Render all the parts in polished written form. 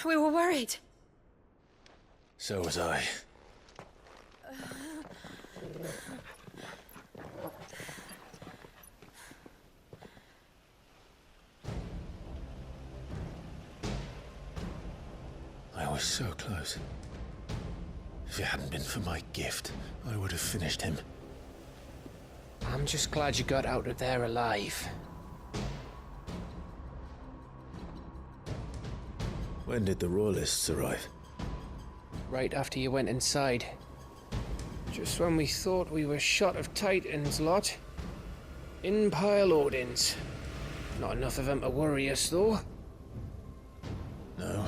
We were worried. So was I. I was so close. If it hadn't been for my gift, I would have finished him. I'm just glad you got out of there alive. When did the Royalists arrive? Right after you went inside. Just when we thought we were shot of Titans, lot. In pile Odins. Not enough of them to worry us, though. No.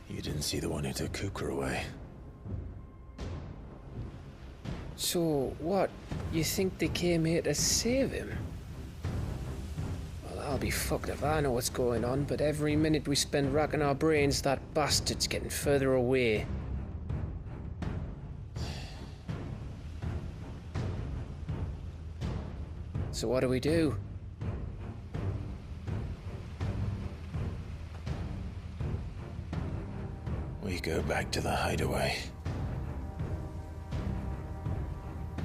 You didn't see the one who took Kukra away. So, what? You think they came here to save him? Well, I'll be fucked if I know what's going on, but every minute we spend racking our brains, that bastard's getting further away. So what do? We go back to the hideaway.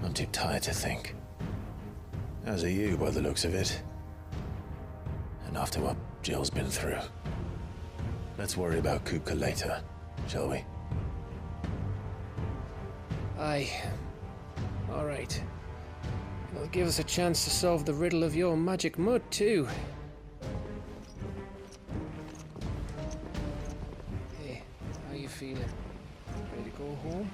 I'm too tired to think. As are you, by the looks of it. And after what Jill's been through. Let's worry about Kupka later, shall we? Aye. All right. It'll give us a chance to solve the riddle of your magic mud, too. Hey, how you feeling? Ready to go home?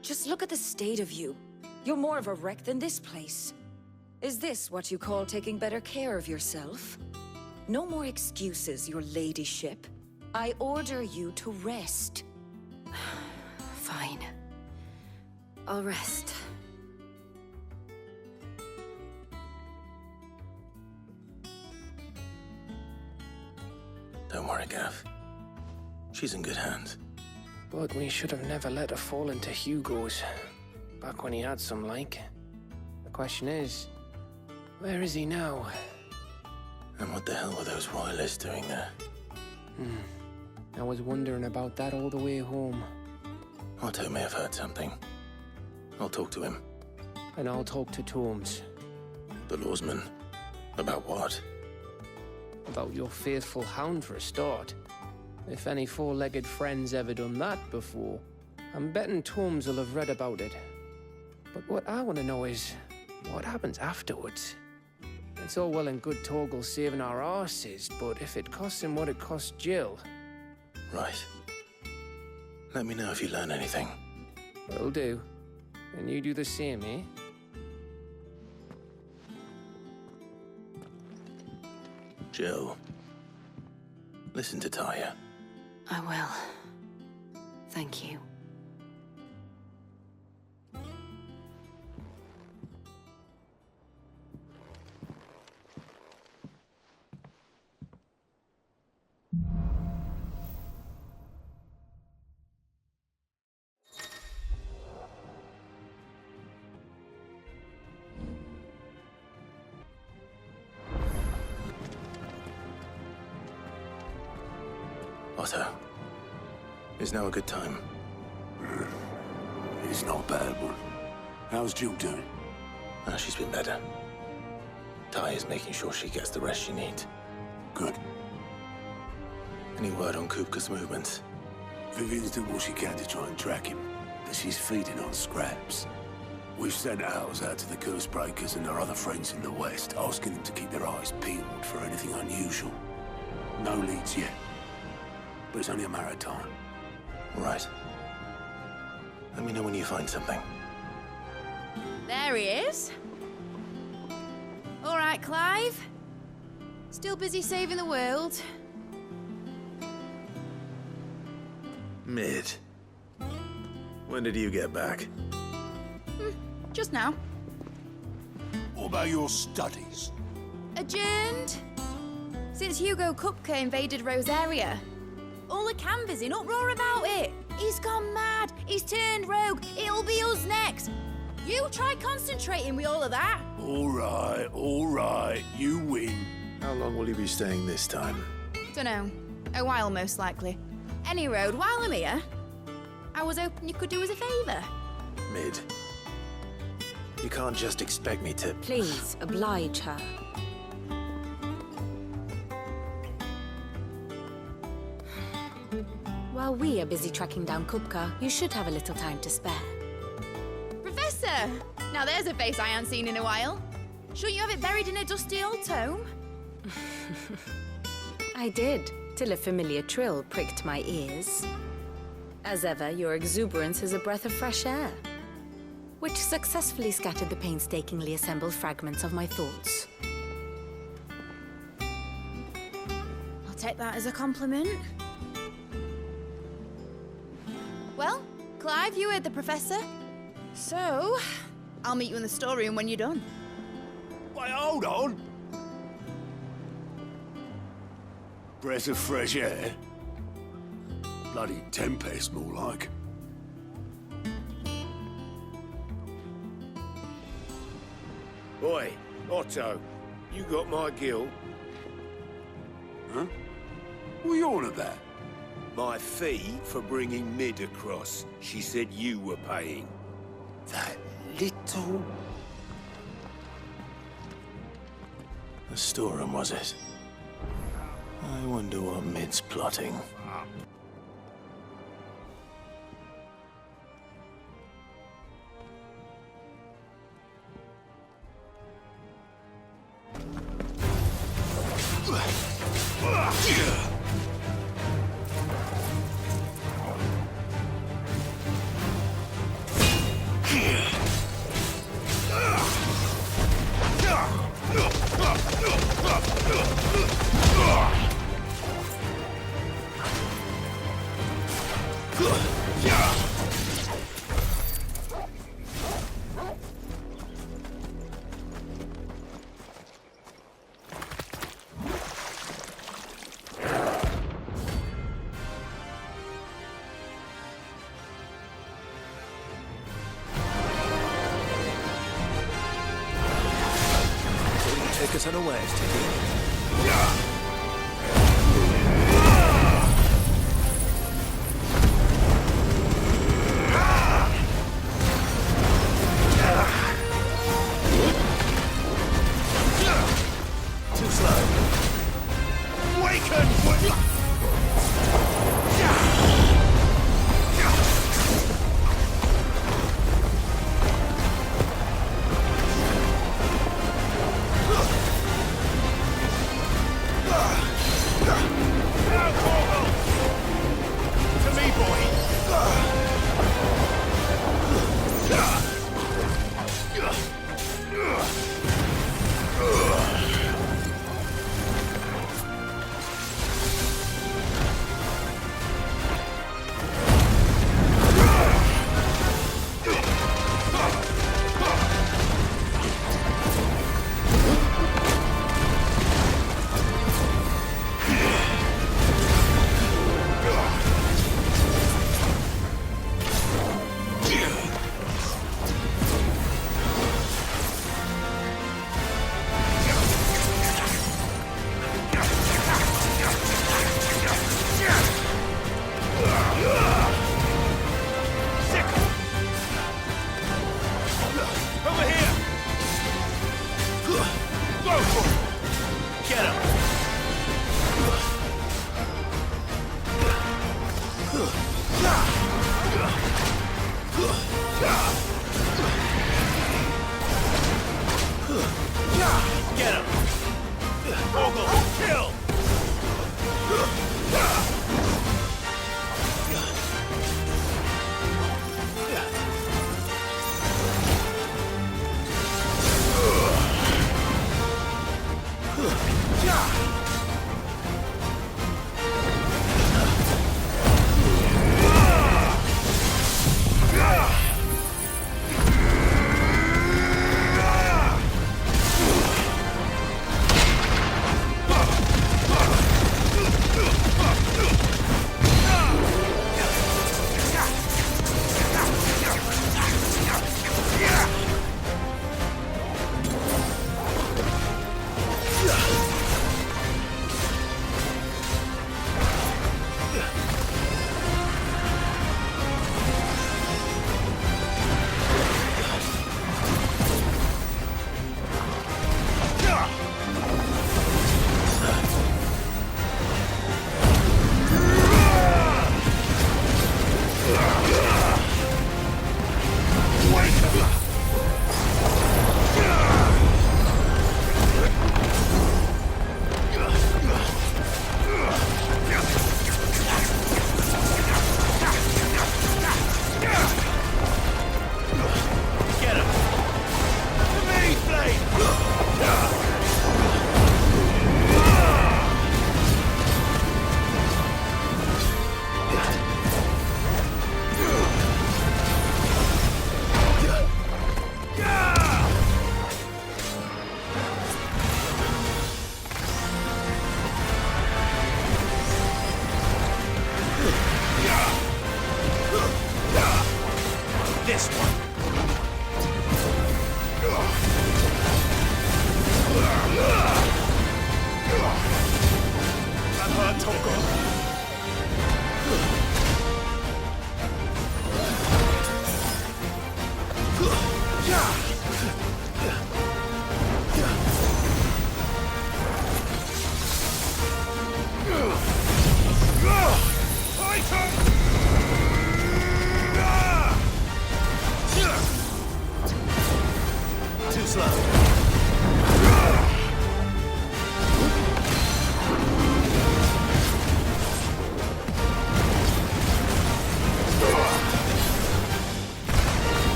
Just look at the state of you. You're more of a wreck than this place. Is this what you call taking better care of yourself? No more excuses, your ladyship. I order you to rest. Fine. I'll rest. Don't worry, Gav. She's in good hands. But we should have never let her fall into Hugo's. Back when he had some like. The question is, where is he now? And what the hell were those royalists doing there? I was wondering about that all the way home. Otto may have heard something. I'll talk to him. And I'll talk to Tomes. The lawsman. About what? About your faithful hound for a start. If any four-legged friend's ever done that before, I'm betting Tomes will have read about it. But what I want to know is, what happens afterwards? It's all well and good Torgal saving our arses, but if it costs him what it cost Jill... Right. Let me know if you learn anything. Will do. And you do the same, eh? Jill. Listen to Taya. I will. Thank you. Otto. Is now a good time? It's not a bad one. How's Jill doing? She's been better. Taya's making sure she gets the rest she needs. Good. Any word on Kupka's movements? Vivian's doing what she can to try and track him, but she's feeding on scraps. We've sent ours out to the Cursebreakers and our other friends in the West, asking them to keep their eyes peeled for anything unusual. No leads yet, but it's only a matter of time. Right. Let me know when you find something. There he is. All right, Clive. Still busy saving the world. Mid. When did you get back? Just now. What about your studies? Adjourned. Since Hugo Kupka invaded Rosaria. All the canvassers in uproar about it. He's gone mad. He's turned rogue. It'll be us next. You try concentrating with all of that. All right. You win. How long will you be staying this time? Dunno. A while, most likely. Any road, while I'm here, I was hoping you could do us a favour. Mid. You can't just expect me to... Please, oblige her. While we are busy tracking down Kupka, you should have a little time to spare. Professor! Now there's a face I haven't seen in a while. Shouldn't you have it buried in a dusty old tome? I did, till a familiar trill pricked my ears. As ever, your exuberance is a breath of fresh air, which successfully scattered the painstakingly assembled fragments of my thoughts. I'll take that as a compliment. Well, Clive, you heard the Professor. So, I'll meet you in the storeroom when you're done. Wait, hold on. Breath of fresh air? Bloody tempest, more like. Oi, Otto, you got my gill? Huh? What are you on about? My fee for bringing Mid across. She said you were paying. That little... The storeroom, was it? I wonder what Mid's plotting. Take us unawares, Teddy. Too slow. Waken!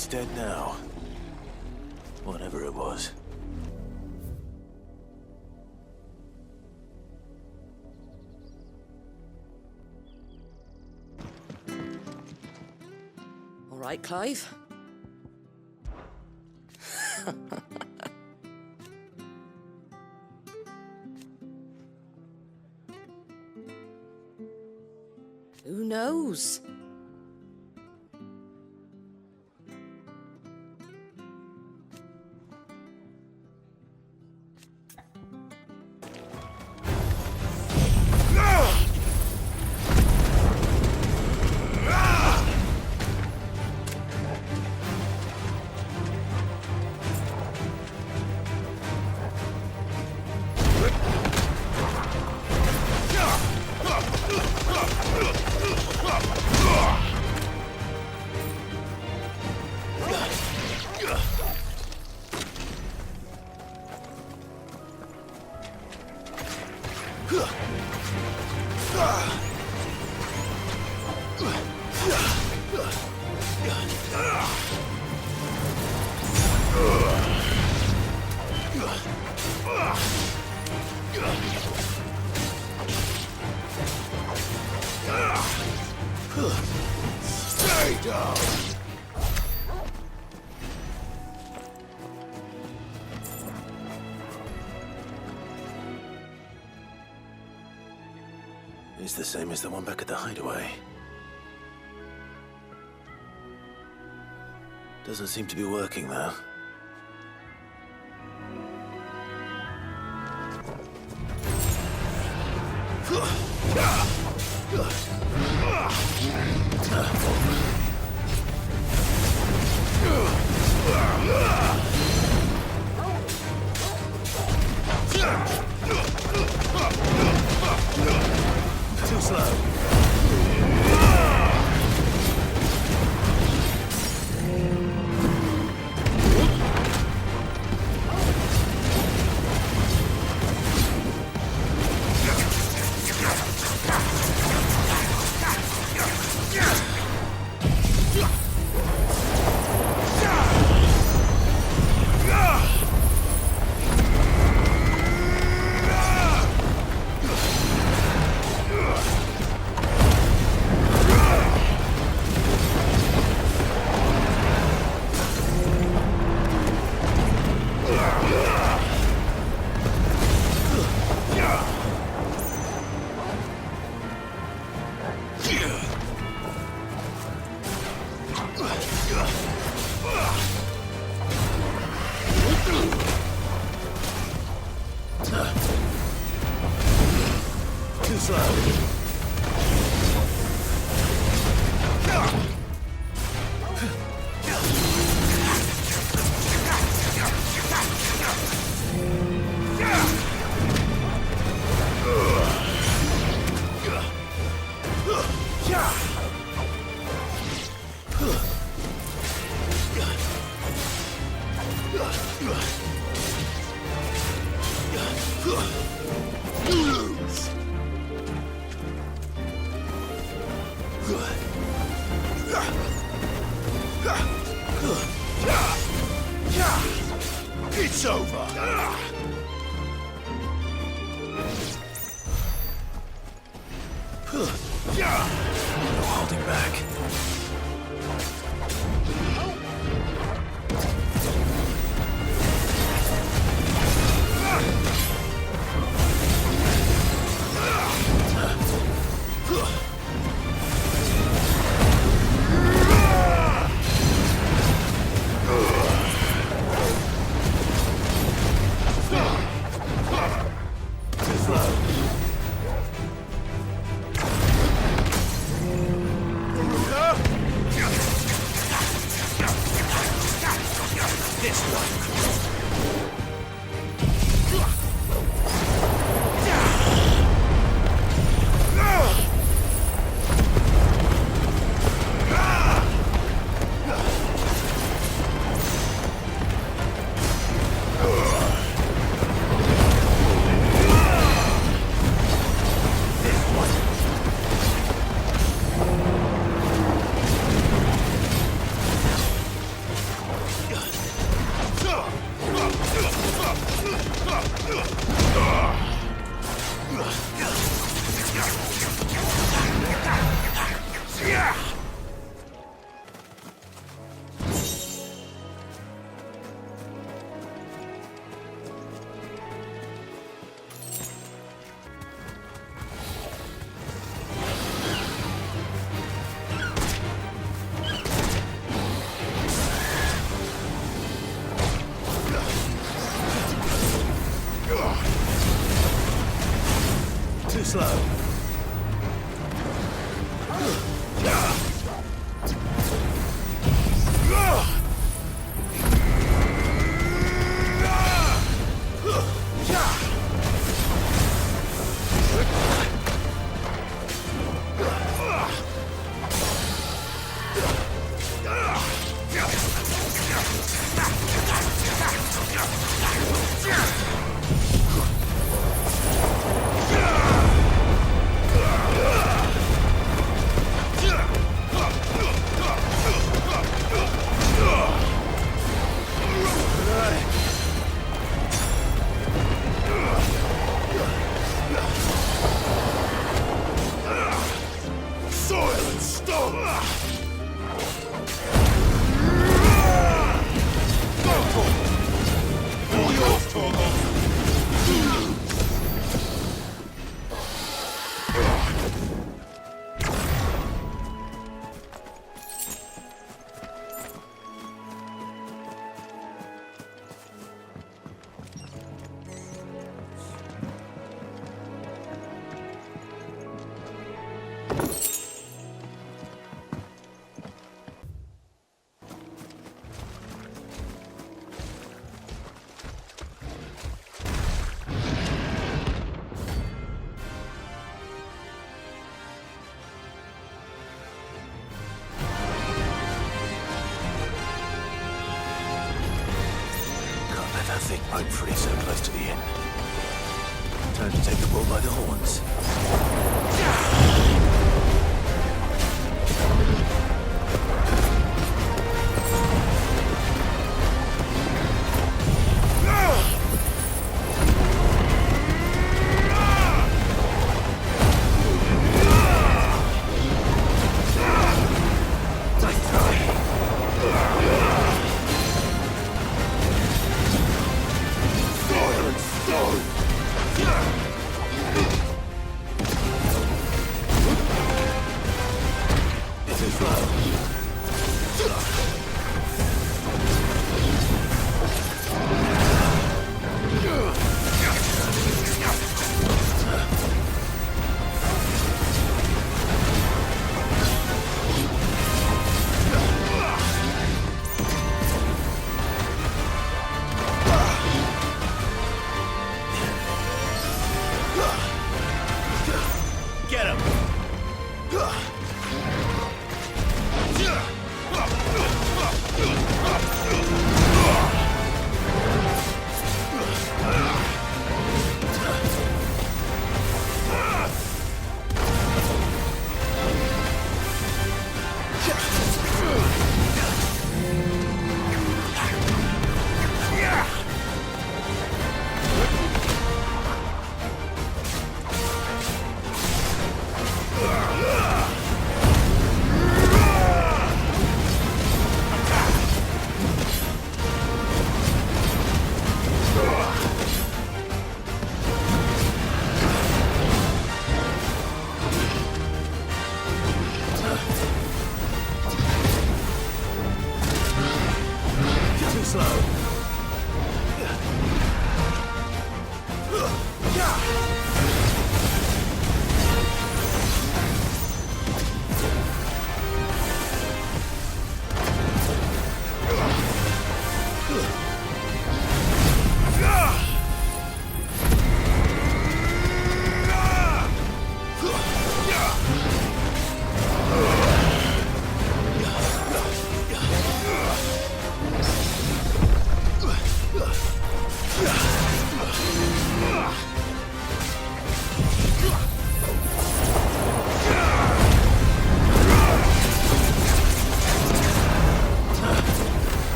It's dead now. Whatever it was. All right, Clive. Who knows? Stay down! It's the same as the one back at the hideaway. Doesn't seem to be working, though. Too slow. Too slow. It's over! No holding back. Too slow. Too slow. Think rightfully so close to the end. Time to take the bull by the horns.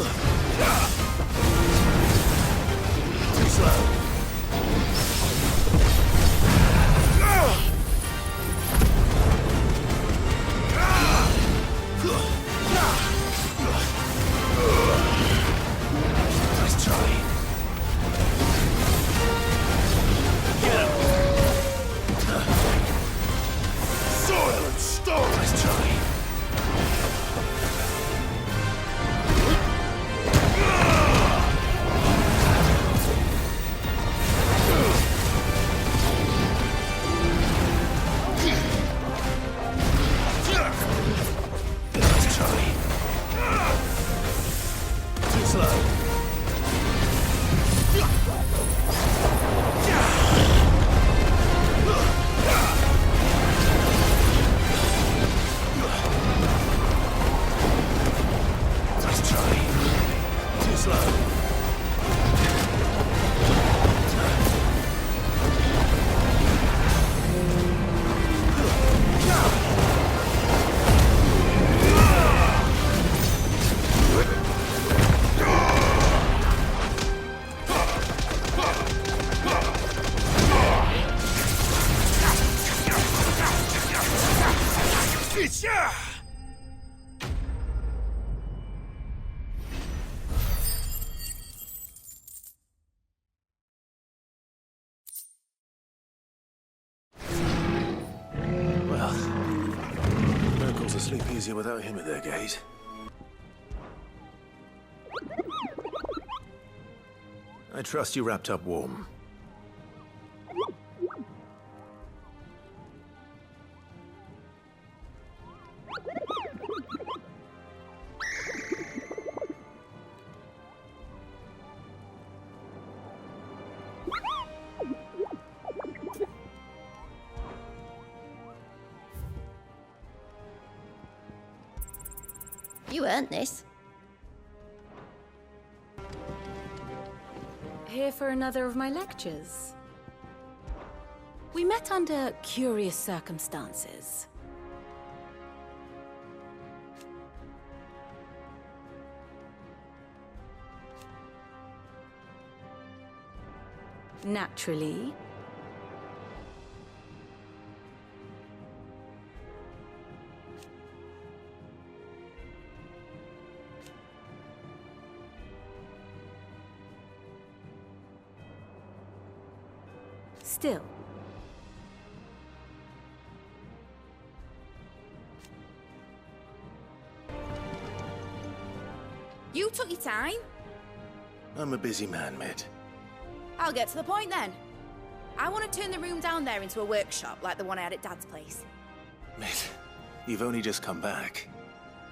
Too slow. Nice try. Get him. Soil and stone. Nice try. Sleep easier without him at their gate. I trust you wrapped up warm. You earned this. Here for another of my lectures. We met under curious circumstances. Naturally. Still. You took your time. I'm a busy man, Mid. I'll get to the point then. I want to turn the room down there into a workshop like the one I had at Dad's place. Mid, you've only just come back.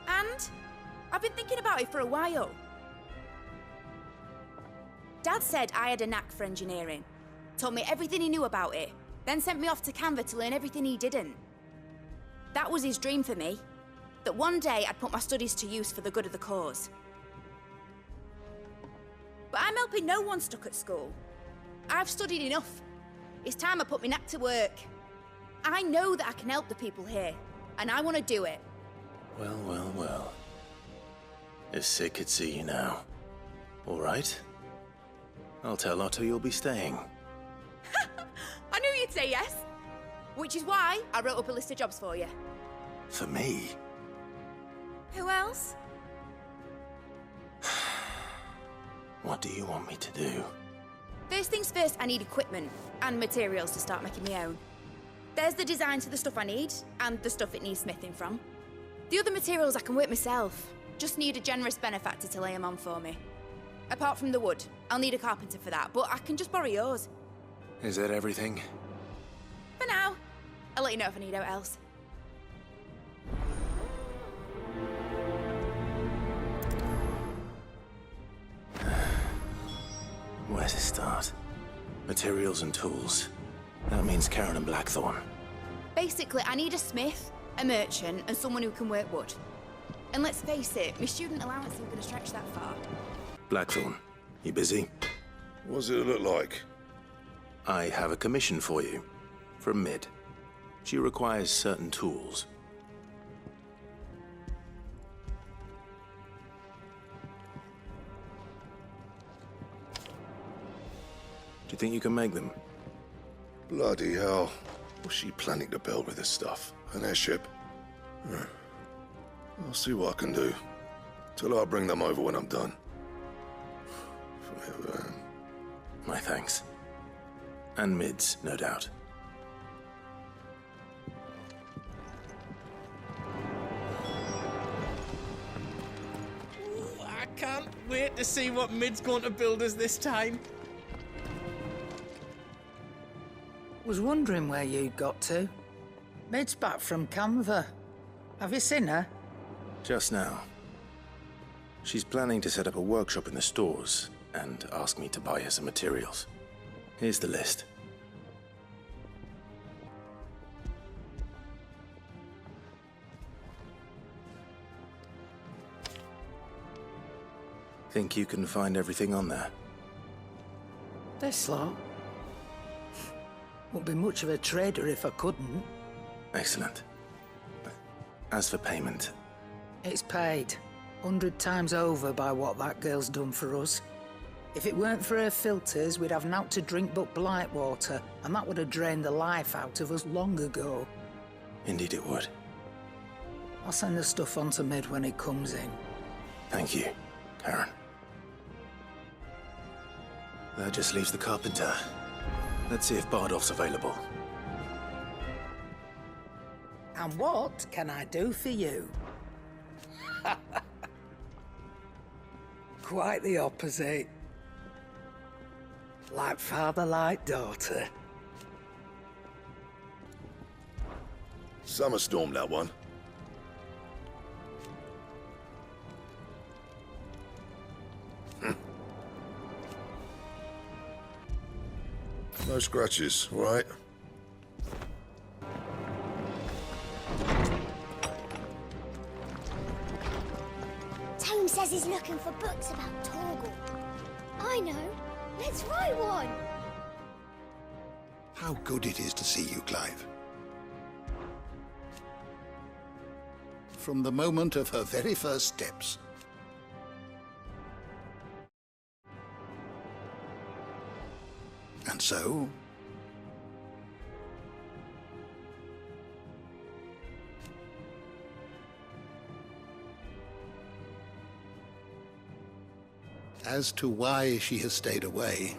And I've been thinking about it for a while. Dad said I had a knack for engineering. Told me everything he knew about it, then sent me off to Canva to learn everything he didn't. That was his dream for me, that one day I'd put my studies to use for the good of the cause. But I'm helping no one stuck at school. I've studied enough. It's time I put my knack to work. I know that I can help the people here, and I want to do it. Well, well, well. If Cid could see you now. All right? I'll tell Otto you'll be staying. I knew you'd say yes. Which is why I wrote up a list of jobs for you. For me? Who else? What do you want me to do? First things first, I need equipment and materials to start making my own. There's the designs for the stuff I need, and the stuff it needs smithing from. The other materials I can work myself. Just need a generous benefactor to lay them on for me. Apart from the wood, I'll need a carpenter for that, but I can just borrow yours. Is that everything? For now. I'll let you know if I need out else. Where to start? Materials and tools. That means Karen and Blackthorn. Basically, I need a smith, a merchant, and someone who can work wood. And let's face it, my student allowance isn't going to stretch that far. Blackthorn, you busy? What does it look like? I have a commission for you. From Mid. She requires certain tools. you think you can make them? Bloody hell. What's she planning to build with this stuff? An airship? I'll see what I can do. Tell her I'll bring them over when I'm done. Forever. My thanks. And Mid's, no doubt. Ooh, I can't wait to see what Mid's going to build us this time. Was wondering where you'd got to. Mid's back from Canva. Have you seen her? Just now. She's planning to set up a workshop in the stores and ask me to buy her some materials. Here's the list. Think you can find everything on there? This lot. Wouldn't be much of a trader if I couldn't. Excellent. As for payment... It's paid. 100 times over by what that girl's done for us. If it weren't for her filters, we'd have naught to drink but blight water, and that would have drained the life out of us long ago. Indeed it would. I'll send the stuff on to Mid when it comes in. Thank you, Karen. That just leaves the carpenter. Let's see if Bardolph's available. And what can I do for you? Quite the opposite. Like father, like daughter. Summer storm, that one. No scratches, all right? Tone says he's looking for books about Torgal. I know. Let's write one. How good it is to see you, Clive. From the moment of her very first steps. And so... as to why she has stayed away...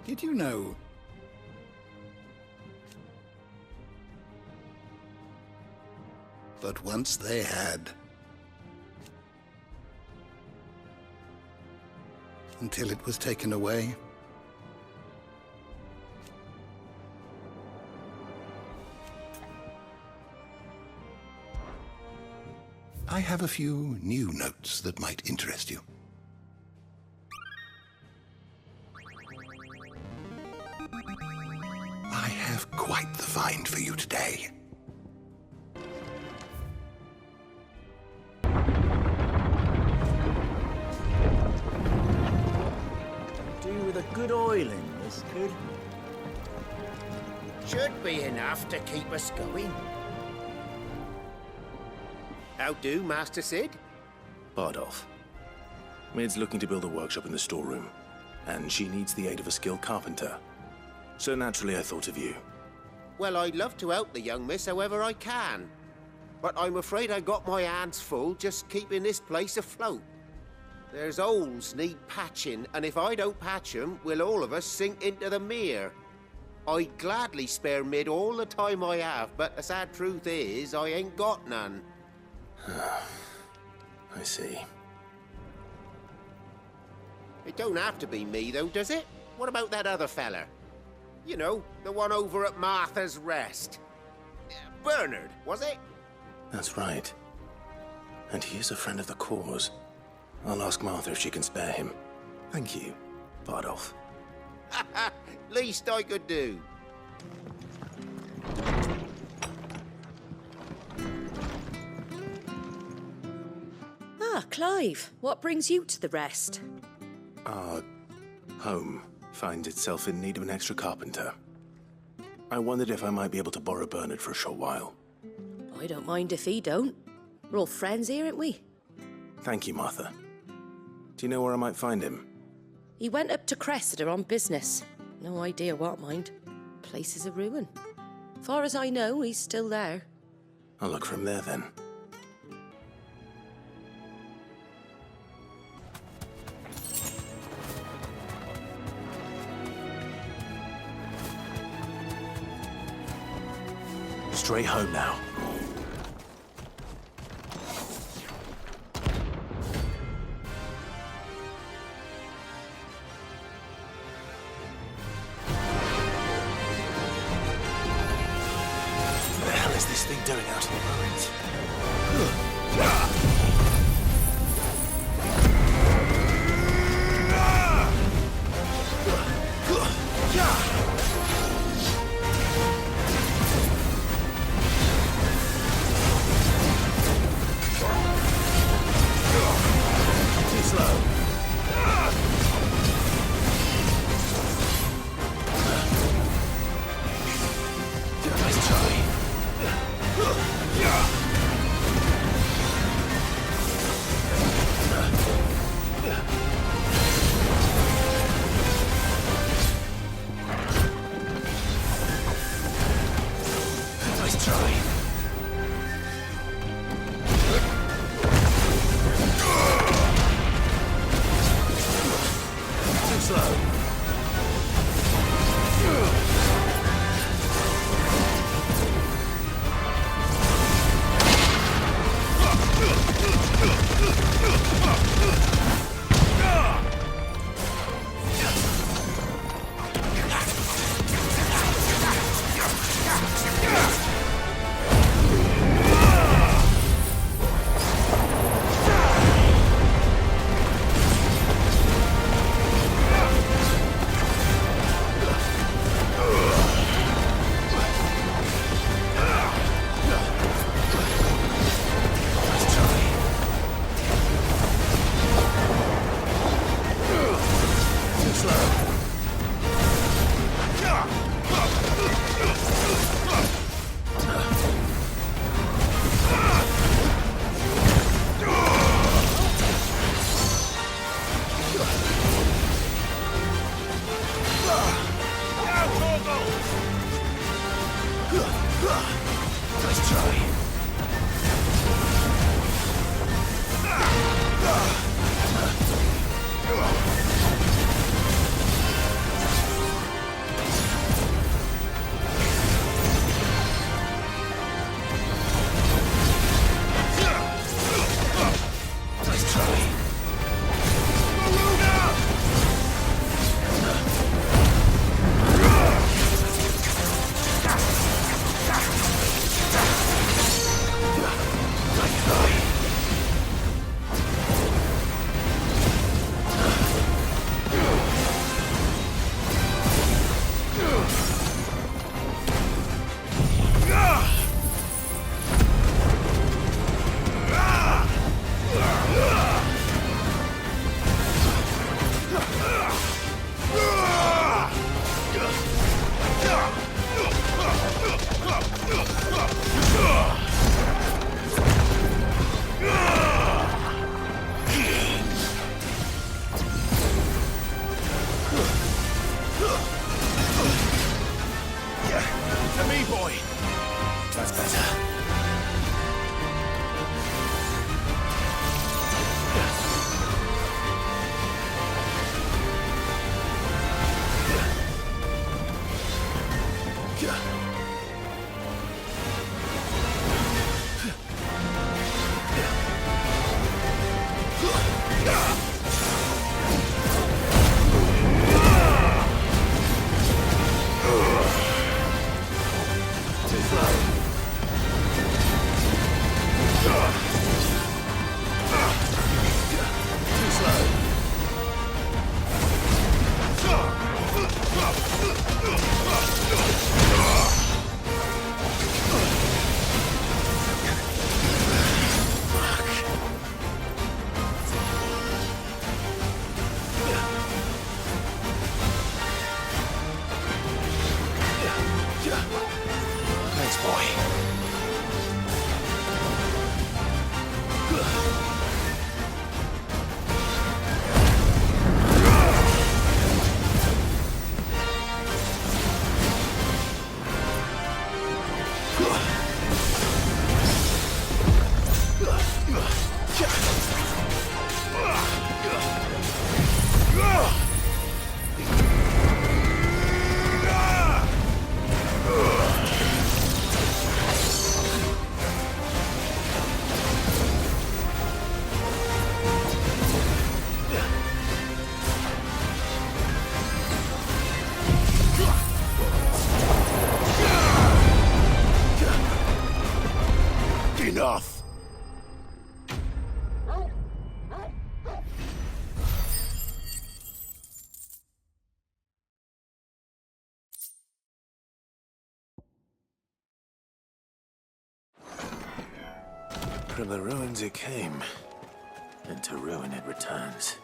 Did you know... But once they had... until it was taken away. I have a few new notes that might interest you. I have quite the find for you today. With a good oiling, this could. Should be enough to keep us going. How do, Master Cid? Bardolph. Mid's looking to build a workshop in the storeroom, and she needs the aid of a skilled carpenter. So naturally I thought of you. Well, I'd love to help the young miss however I can. But I'm afraid I got my hands full just keeping this place afloat. There's holes need patching, and if I don't patch them, we'll all of us sink into the mere. I'd gladly spare Mid all the time I have, but the sad truth is, I ain't got none. I see. It don't have to be me, though, does it? What about that other fella? You know, the one over at Martha's Rest. Bernard, was it? That's right. And he is a friend of the cause. I'll ask Martha if she can spare him. Thank you, Bardolph. Least I could do. Ah, Clive, what brings you to the Rest? Our home finds itself in need of an extra carpenter. I wondered if I might be able to borrow Bernard for a short while. I don't mind if he don't. We're all friends here, aren't we? Thank you, Martha. Do you know where I might find him? He went up to Cressida on business. No idea what, mind. Place is a ruin. Far as I know, he's still there. I'll look from there then. Straight home now. What the hell is this thing doing out in the ruins? Too slow. Nice try. Enough! From the ruins it came, and to ruin it returns.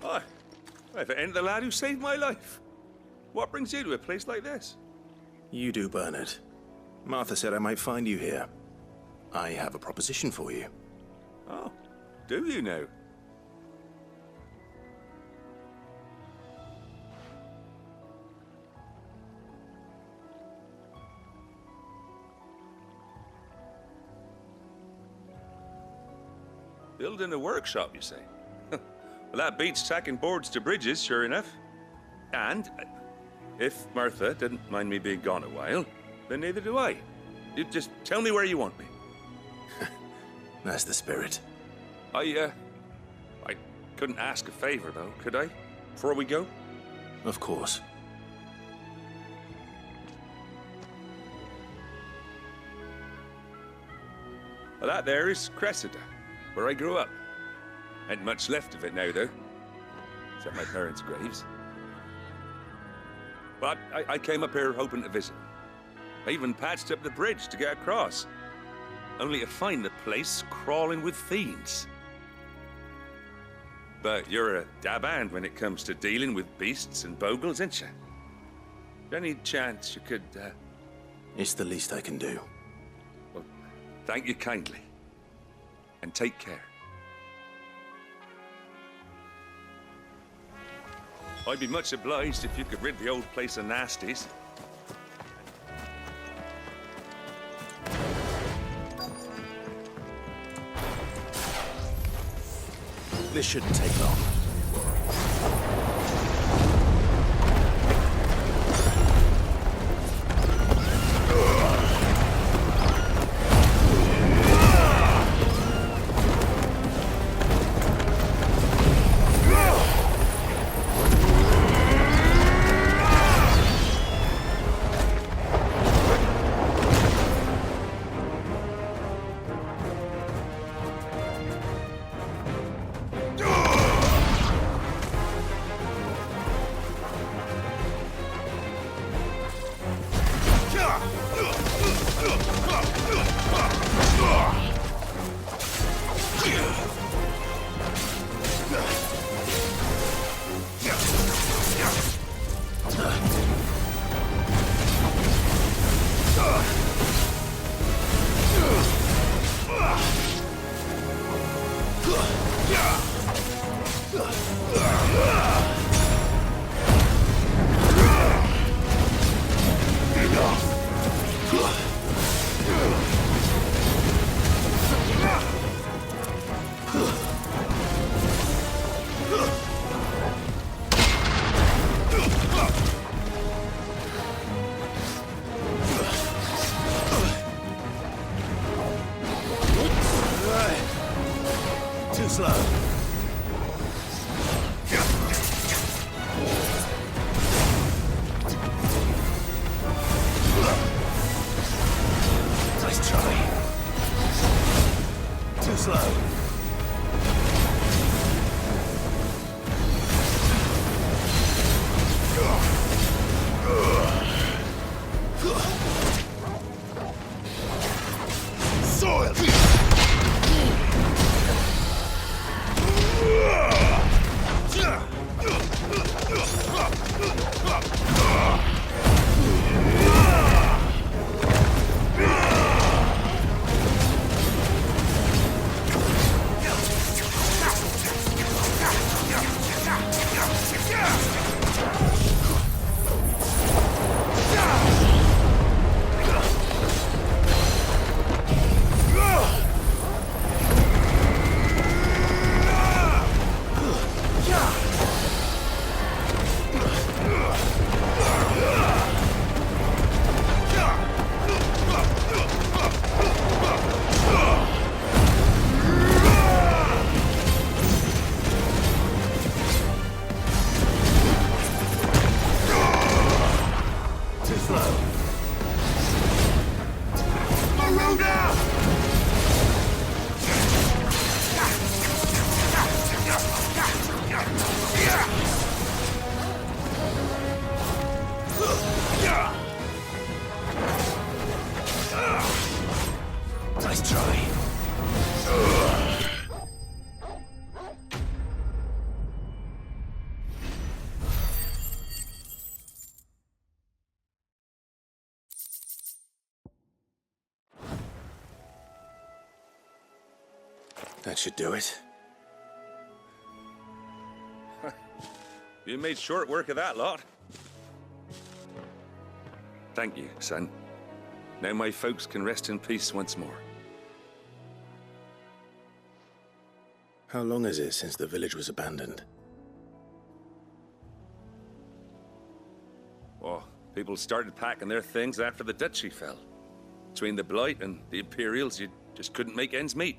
Hi. If it ain't the lad who saved my life. What brings you to a place like this? You do, Bernard. Martha said I might find you here. I have a proposition for you. Oh, do you now? Building a workshop, you say? Well, that beats tacking boards to bridges, sure enough. And if Martha didn't mind me being gone a while, then neither do I. You just tell me where you want me. That's the spirit. I couldn't ask a favor, though, could I? Before we go? Of course. Well, that there is Cressida, where I grew up. Ain't much left of it now, though. Except my parents' graves. But I came up here hoping to visit. I even patched up the bridge to get across. Only to find the place crawling with fiends. But you're a dab hand when it comes to dealing with beasts and bogles, ain't you? Any chance you could, It's the least I can do. Well, thank you kindly. And take care. I'd be much obliged if you could rid the old place of nasties. This shouldn't take long. Too slow. Nice try. Too slow. Soil! Nice try. That should do it. You made short work of that lot. Thank you, son. Now my folks can rest in peace once more. How long is it since the village was abandoned? Oh, people started packing their things after the duchy fell. Between the Blight and the Imperials, you just couldn't make ends meet.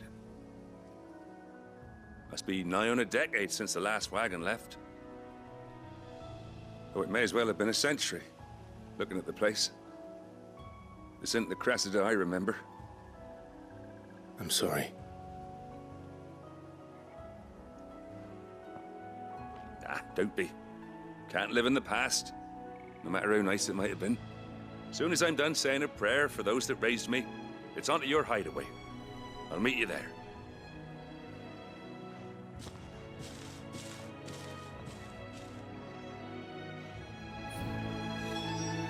Must be nigh on a decade since the last wagon left. Oh, it may as well have been a century, looking at the place. This isn't the Cressida I remember. I'm sorry. Ah, don't be. Can't live in the past, no matter how nice it might have been. As soon as I'm done saying a prayer for those that raised me, it's onto your hideaway. I'll meet you there.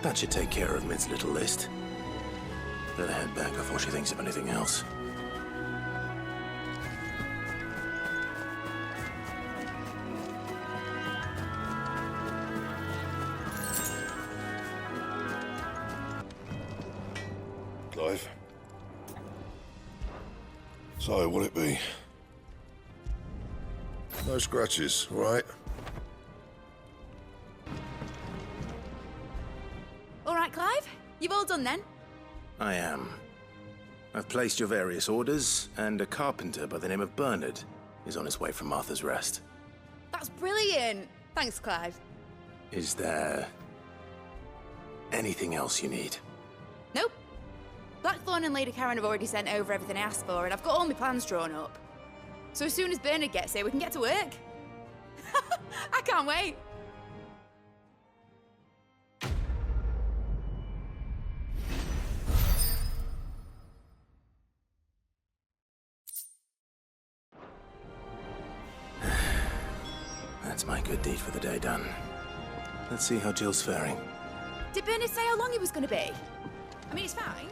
That should take care of Mid's little list. Better head back before she thinks of anything else. Clive? So, what'll it be? No scratches, all right? All right, Clive? You've all done then? I am. I've placed your various orders, and a carpenter by the name of Bernard is on his way from Martha's Rest. That's brilliant. Thanks, Clive. Is there anything else you need? Nope. Blackthorn and Lady Karen have already sent over everything I asked for, and I've got all my plans drawn up. So as soon as Bernard gets here, we can get to work. I can't wait. That's my good deed for the day done. Let's see how Jill's faring. Did Bernard say how long he was going to be? I mean, it's fine.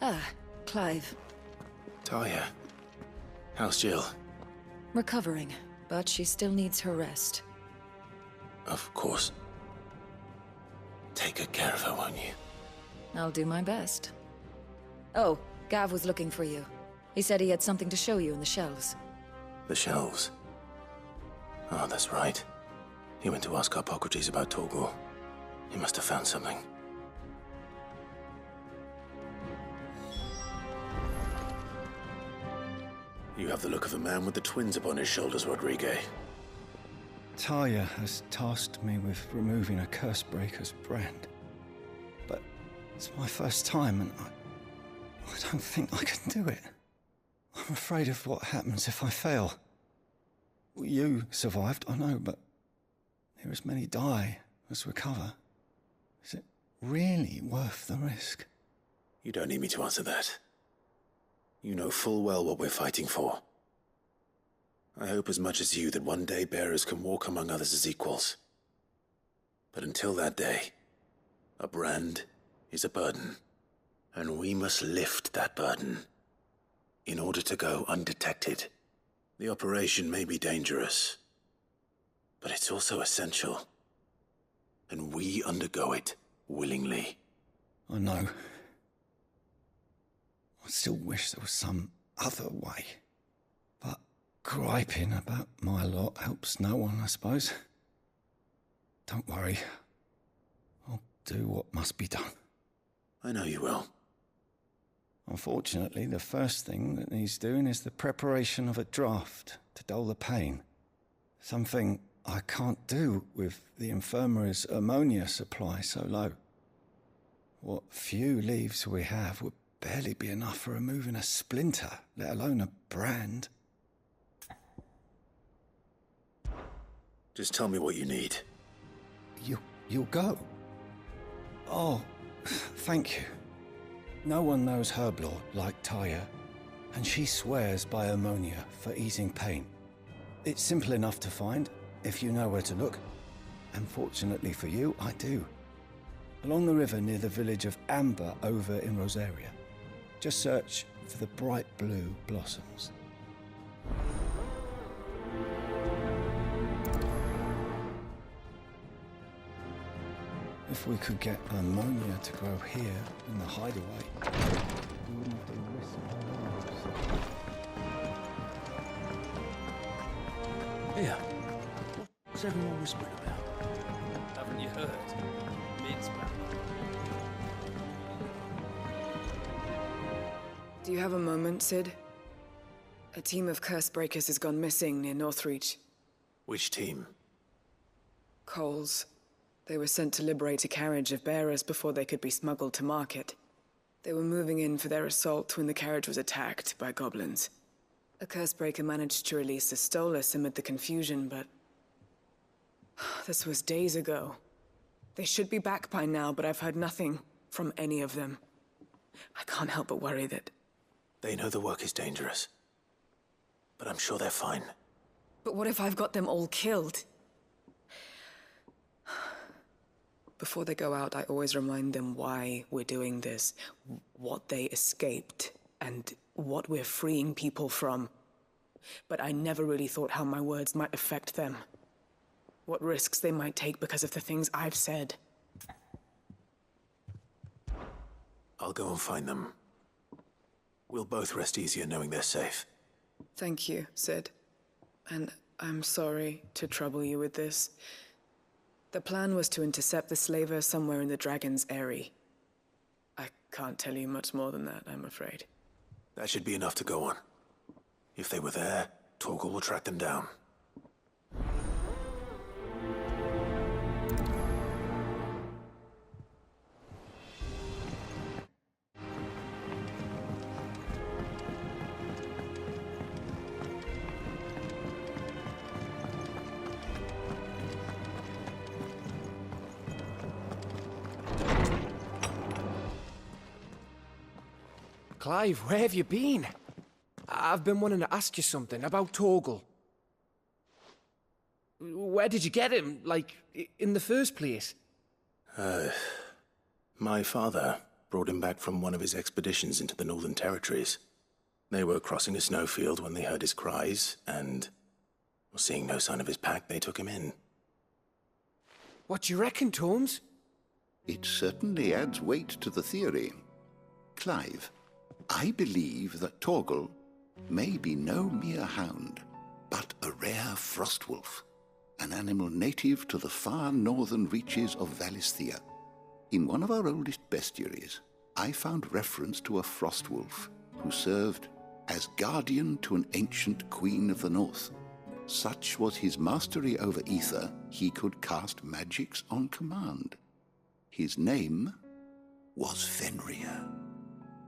Ah, Clive. Talia, how's Jill? Recovering, but she still needs her rest. Of course. Take good care of her, won't you? I'll do my best. Oh, Gav was looking for you. He said he had something to show you in the shelves. The shelves? Oh, that's right. He went to ask Harpocrates about Torgal. He must have found something. You have the look of a man with the twins upon his shoulders, Rodrigue. Talia has tasked me with removing a Cursebreaker's brand. But it's my first time, and I don't think I can do it. I'm afraid of what happens if I fail. You survived, I know, but there as many die as recover. Is it really worth the risk? You don't need me to answer that. You know full well what we're fighting for. I hope as much as you that one day bearers can walk among others as equals. But until that day, a brand is a burden, and we must lift that burden in order to go undetected. The operation may be dangerous, but it's also essential, and we undergo it willingly. I know. I still wish there was some other way. But griping about my lot helps no one, I suppose. Don't worry. I'll do what must be done. I know you will. Unfortunately, the first thing that needs doing is the preparation of a draft to dull the pain. Something I can't do with the infirmary's ammonia supply so low. What few leaves we have would barely be enough for removing a splinter, let alone a brand. Just tell me what you need. You'll go? Oh, thank you. No one knows Herblore like Taya, and she swears by ammonia for easing pain. It's simple enough to find, if you know where to look. And fortunately for you, I do. Along the river near the village of Amber over in Rosaria. Just search for the bright blue blossoms. If we could get ammonia to grow here in the hideaway, we wouldn't be risking our lives. Here. What's everyone whispering about? Haven't you heard? Mid's back. Do you have a moment, Cid? A team of curse breakers has gone missing near Northreach. Which team? Coles. They were sent to liberate a carriage of bearers before they could be smuggled to market. They were moving in for their assault when the carriage was attacked by goblins. A cursebreaker managed to release a Stolas amid the confusion, but... this was days ago. They should be back by now, but I've heard nothing from any of them. I can't help but worry that... They know the work is dangerous. But I'm sure they're fine. But what if I've got them all killed? Before they go out, I always remind them why we're doing this, what they escaped, and what we're freeing people from. But I never really thought how my words might affect them. What risks they might take because of the things I've said. I'll go and find them. We'll both rest easier knowing they're safe. Thank you, Cid. And I'm sorry to trouble you with this. The plan was to intercept the slaver somewhere in the Dragon's Eyrie. I can't tell you much more than that, I'm afraid. That should be enough to go on. If they were there, Torgal will track them down. Clive, where have you been? I've been wanting to ask you something about Torgal. Where did you get him, like, in the first place? My father brought him back from one of his expeditions into the Northern Territories. They were crossing a snowfield when they heard his cries, and, seeing no sign of his pack, they took him in. What do you reckon, Torms? It certainly adds weight to the theory. Clive, I believe that Torgal may be no mere hound, but a rare frostwolf, an animal native to the far northern reaches of Valisthea. In one of our oldest bestiaries, I found reference to a frostwolf who served as guardian to an ancient queen of the north. Such was his mastery over ether, he could cast magics on command. His name was Fenrir.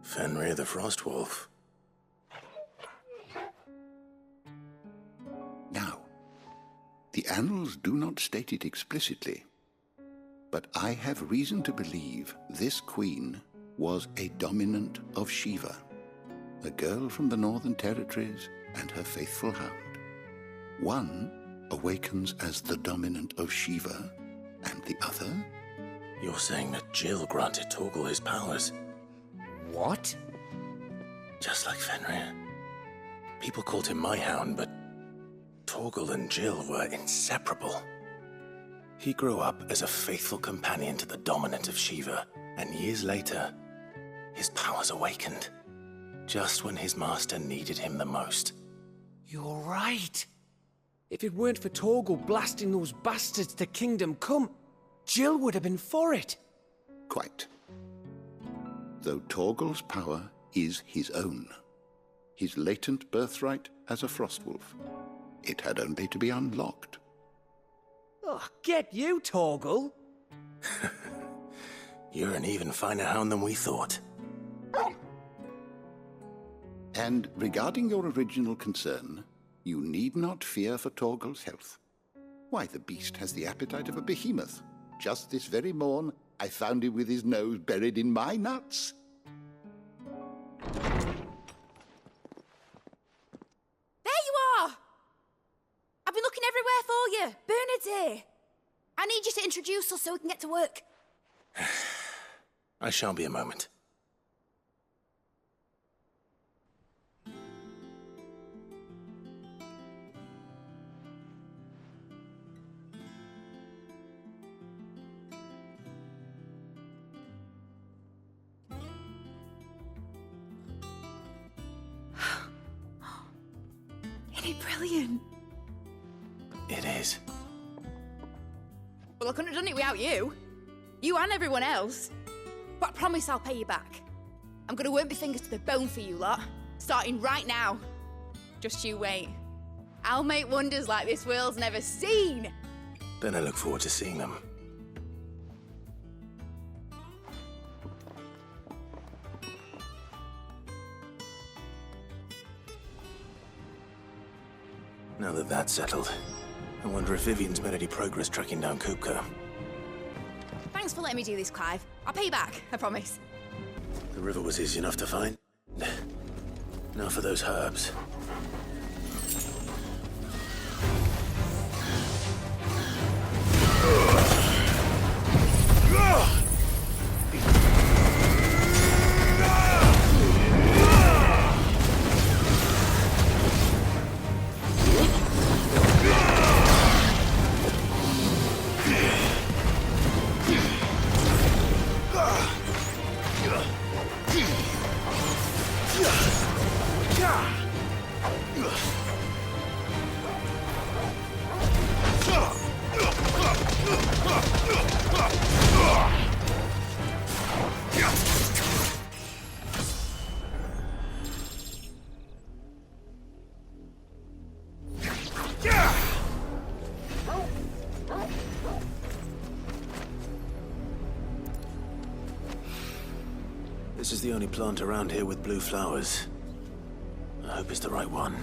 Fenrir the Frostwolf. Now, the annals do not state it explicitly, but I have reason to believe this queen was a dominant of Shiva, a girl from the Northern Territories and her faithful hound. One awakens as the dominant of Shiva, and the other? You're saying that Jill granted Torgal his powers? What? Just like Fenrir. People called him my hound, but Torgal and Jill were inseparable. He grew up as a faithful companion to the dominant of Shiva, and years later, his powers awakened, just when his master needed him the most. You're right. If it weren't for Torgal blasting those bastards to Kingdom Come, Jill would have been for it. Quite. Though Torgal's power is his own, his latent birthright as a Frostwolf. It had only to be unlocked. Oh, get you, Torgal! You're an even finer hound than we thought. And regarding your original concern, you need not fear for Torgal's health. Why, the beast has the appetite of a behemoth. Just this very morn, I found him with his nose buried in my nuts. There you are! I've been looking everywhere for you. Bernard's here. I need you to introduce us so we can get to work. I shan't be a moment. Isn't it brilliant? It is. Well, I couldn't have done it without you. You and everyone else. But I promise I'll pay you back. I'm gonna work my fingers to the bone for you lot, starting right now. Just you wait. I'll make wonders like this world's never seen. Then I look forward to seeing them. Now that that's settled, I wonder if Vivian's made any progress tracking down Kupka. Thanks for letting me do this, Clive. I'll pay you back, I promise. The river was easy enough to find. Now for those herbs. This is the only plant around here with blue flowers. I hope it's the right one.